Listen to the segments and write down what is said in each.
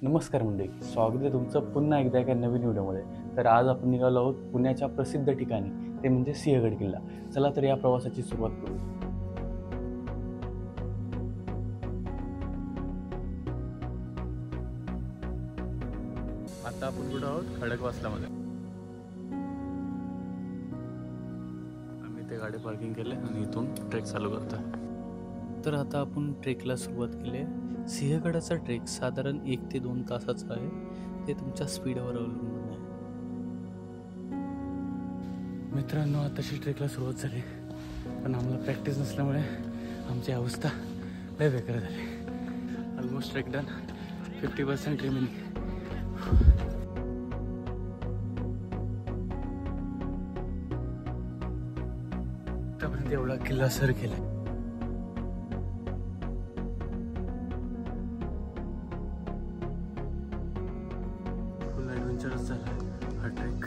नमस्कार मंडळी, स्वागत आहे तुमचं पुन्हा एकदा एका नवीन व्हिडिओमध्ये. तर आज आपण निघालो आहोत पुण्याच्या प्रसिद्ध ठिकाणी, ते म्हणजे सिंहगड किल्ला. चला तर या प्रवासाची सुरुवात करू. आता आपण कुठं आहोत? खडकवासलामध्ये. आम्ही ते गाडी पार्किंग केले आणि इथून ट्रेक चालू करतोय. तर आता आपण ट्रेकला सुरुवात केली आहे. सिंहगडाचा ट्रेक साधारण 1 ते 2 तासाचा आहे. ते तुमच्या स्पीडवर अवलंबून आहे. मित्रांनो, आताशी ट्रेकला सुरुवात झाली, पण आम्हाला प्रॅक्टिस नसल्यामुळे आमची अवस्था लय बेकार झाली. Almost trek done, 50% remaining. आतापर्यंत एवढा किल्ला सर केला. फुल ॲडव्हेंचरच झाला हा ट्रेक.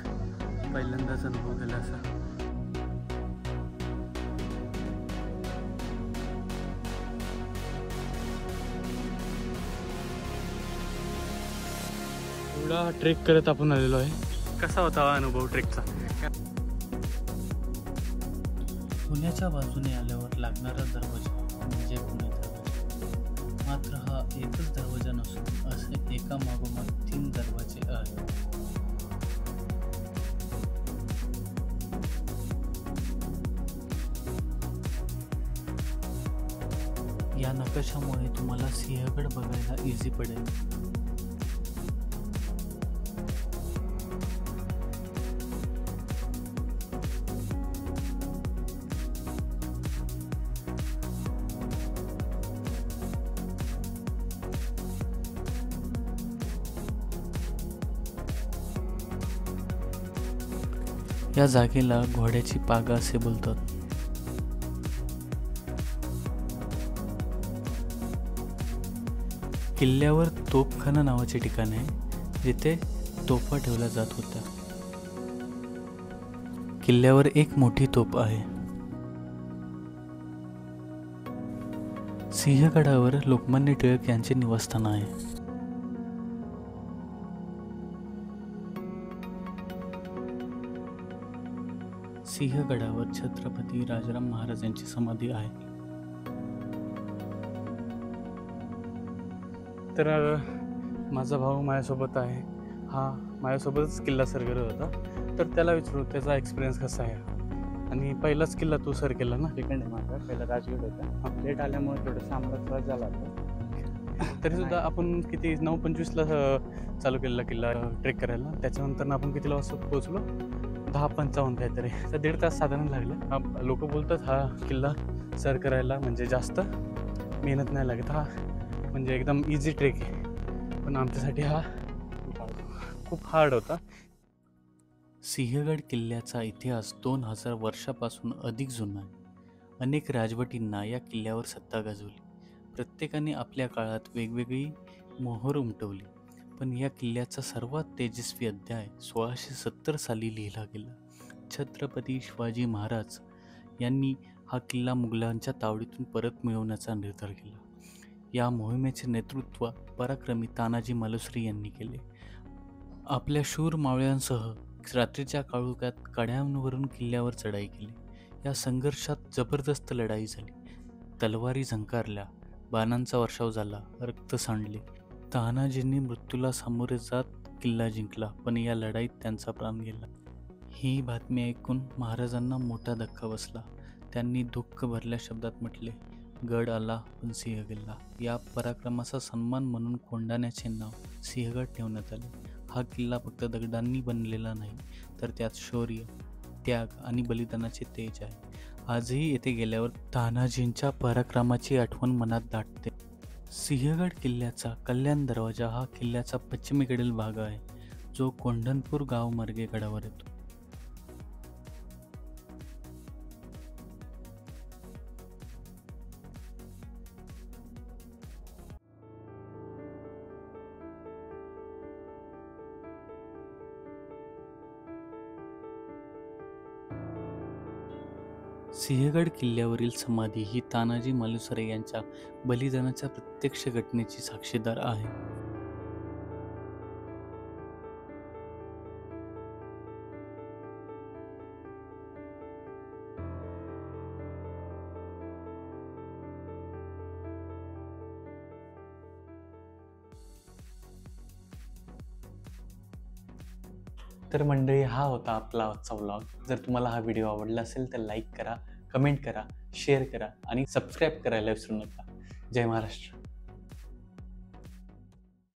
पहिल्यांदाच अनुभव केला असा. एवढा ट्रेक करत आपण आलेलो आहे. कसा होता हा अनुभव ट्रेकचा? पुण्याच्या बाजूने आल्यावर लागणारा दरवाजा म्हणजे पुणे दरवाजा. मात्र हा एकच दरवाजा नसून असे एका मागोमाग 3 दरवाजे आहेत. या नकाशामुळे तुम्हाला सिंहगड बघायला इझी पडेल. या जागेला घोड्याची पागा असे बोलतात. किल्ल्यावर तोफखाना नावाचे ठिकाण आहे, जिथे तोफा ठेवल्या जात होत्या. किल्ल्यावर एक मोठी तोफ आहे. सिंहगडावर लोकमान्य टिळक यांचे निवासस्थान आहे. सिंहगडावर छत्रपती राजाराम महाराज यांची समाधी आहे. तर माझा भाऊ माझ्यासोबत आहे. हा माझ्यासोबतच किल्ला सर करत होता. तर त्याला विचारू त्याचा एक्सपिरियन्स कसा आहे. आणि पहिलाच किल्ला तू सर केला ना? सेकंड आहे माझा. पहिला राजगड होता. लेट आल्यामुळे थोडंसं आम्हाला त्रास झाला होता. तरीसुद्धा आपण किती 9:25ला चालू केलेला किल्ला ट्रेक करायला. त्याच्यानंतर आपण कितीला वाजता पोहोचलो? 10:55 काहीतरी. तर 1.5 तास साधारण लागलं. लोक बोलतात हा किल्ला सर करायला म्हणजे जास्त मेहनत नाही लागत, हा म्हणजे एकदम इझी ट्रेक आहे. पण आमच्यासाठी हा खूप हार्ड होता. सिंहगड किल्ल्याचा इतिहास 2000 वर्षापासून अधिक जुना आहे. अनेक राजवटींना या किल्ल्यावर सत्ता गाजवली. प्रत्येकाने आपल्या काळात वेगवेगळी मोहोर उमटवली. पण या किल्ल्याचा सर्वात तेजस्वी अध्याय 1670 साली लिहिला गेला. छत्रपती शिवाजी महाराज यांनी हा किल्ला मुघलांच्या तावडीतून परत मिळवण्याचा निर्धार केला. या मोहिमेचे नेतृत्व पराक्रमी तानाजी मालुसरे यांनी केले. आपल्या शूर मावळ्यांसह रात्रीच्या काळोखात कड्यांवरून किल्ल्यावर चढाई केली. या संघर्षात जबरदस्त लढाई झाली. तलवारी झंकारल्या, बाणांचा वर्षाव झाला, रक्त सांडले. तानाजींनी मृत्यूला सामोरे जात किल्ला जिंकला, पण या लढाईत त्यांचा प्राण गेला. ही बातमी ऐकून महाराजांना मोठा धक्का बसला. त्यांनी दुःख भरल्या शब्दात म्हटले, गड आला पण सिंह गेला. या पराक्रमाचा सन्मान म्हणून कोंढाण्याचे नाव सिंहगड ठेवण्यात आले. हा किल्ला फक्त दगडांनी बनलेला नाही, तर त्यात शौर्य, त्याग आणि बलिदानाचे तेज आहे. आजही येथे गेल्यावर तानाजींच्या पराक्रमाची आठवण मनात दाटते. सिंहगड किल्ल्याचा कल्याण दरवाजा हा किल्ल्याचा पश्चिमेकडील भाग आहे, जो कोंढणपूर गाव मार्गे गडावर येतो. सिंहगड किल्ल्यावरील समाधी ही तानाजी मालुसरे यांच्या बलिदानाच्या प्रत्यक्ष घटनेची साक्षीदार आहे. तर मंडळी, हा होता आपला आजचा व्लॉग. जर तुम्हाला हा व्हिडिओ आवडला असेल तर लाईक करा, कमेंट करा, शेअर करा आणि सबस्क्राईब करायला विसरू नका. जय महाराष्ट्र.